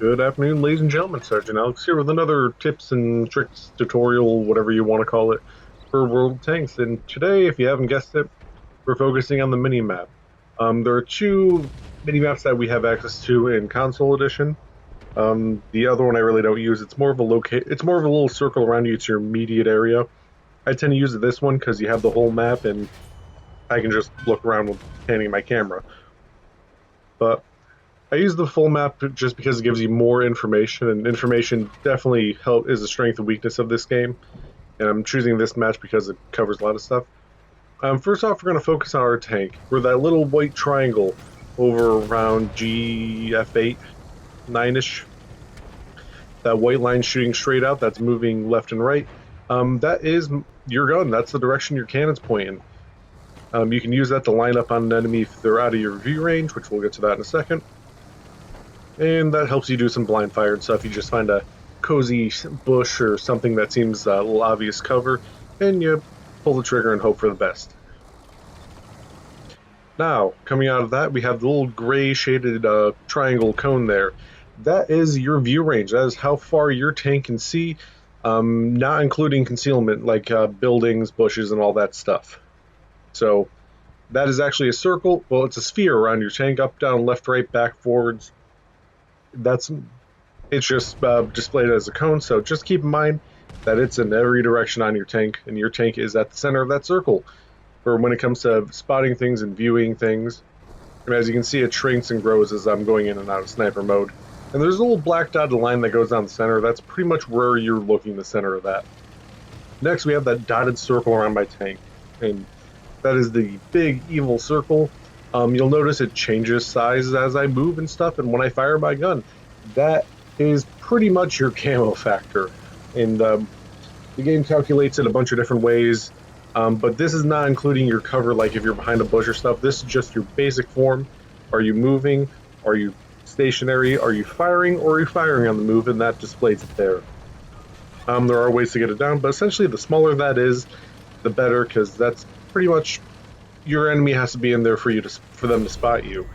Good afternoon, ladies and gentlemen. Sergeant Alex here with another tips and tricks tutorial, whatever you want to call it, for World of Tanks. And today, if you haven't guessed it, we're focusing on the mini map. There are two mini maps that we have access to in Console Edition. The other one I really don't use. It's more of a It's more of a little circle around you. It's your immediate area. I tend to use this one because you have the whole map, and I can just look around with handing my camera. But I use the full map just because it gives you more information, and information definitely is a strength and weakness of this game. And I'm choosing this match because it covers a lot of stuff. First off, we're going to focus on our tank. We're that little white triangle over around GF8, 9-ish. That white line shooting straight out, that's moving left and right. That is your gun. That's the direction your cannon's pointing. You can use that to line up on an enemy if they're out of your view range, which we'll get to that in a second. And that helps you do some blind fire and stuff. You just find a cozy bush or something that seems a little obvious cover, and you pull the trigger and hope for the best. Now, coming out of that, we have the little gray shaded triangle cone there. That is your view range. That is how far your tank can see, not including concealment like buildings, bushes, and all that stuff. So that is actually a circle. Well, it's a sphere around your tank, up, down, left, right, back, forwards. It's just displayed as a cone, so just keep in mind that it's in every direction on your tank, and your tank is at the center of that circle for when it comes to spotting things and viewing things. And as you can see, it shrinks and grows as I'm going in and out of sniper mode. And there's a little black dotted line that goes down the center. That's pretty much where you're looking, the center of that. Next, we have that dotted circle around my tank, and that is the big evil circle. You'll notice it changes size as I move and stuff, and when I fire my gun, that is pretty much your camo factor. And the game calculates it a bunch of different ways, but this is not including your cover, like if you're behind a bush or stuff. This is just your basic form. Are you moving? Are you stationary? Are you firing? Or are you firing on the move? And that displays it there. There are ways to get it down, but essentially the smaller that is, the better, because that's pretty much your enemy has to be in there for them to spot you.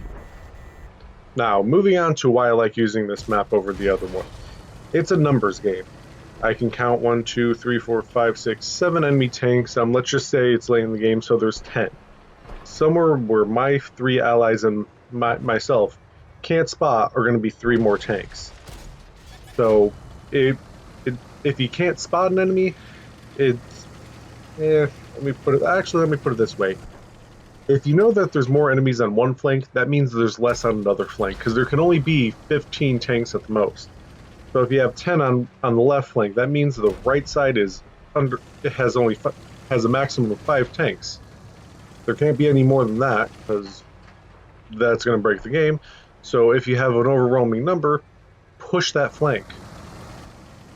Now, moving on to why I like using this map over the other one. It's a numbers game. I can count 1, 2, 3, 4, 5, 6, 7 enemy tanks. Let's just say it's late in the game, so there's 10. Somewhere where my 3 allies and myself can't spot are going to be 3 more tanks. So, if you can't spot an enemy, let me put it this way. If you know that there's more enemies on one flank, that means there's less on another flank, because there can only be 15 tanks at the most. So if you have 10 on the left flank, that means the right side has a maximum of 5 tanks. There can't be any more than that, because that's going to break the game. So if you have an overwhelming number, push that flank.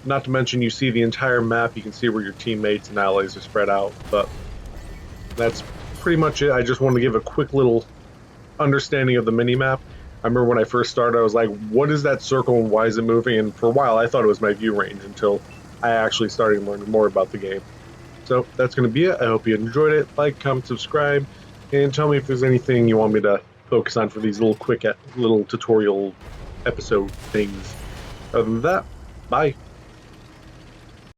Not to mention you see the entire map, you can see where your teammates and allies are spread out, but that's pretty much it. I just wanted to give a quick little understanding of the mini-map. I remember when I first started, I was like, what is that circle and why is it moving? And for a while, I thought it was my view range until I actually started learning more about the game. So that's going to be it. I hope you enjoyed it. Like, comment, subscribe, and tell me if there's anything you want me to focus on for these little tutorial episode things. Other than that, bye.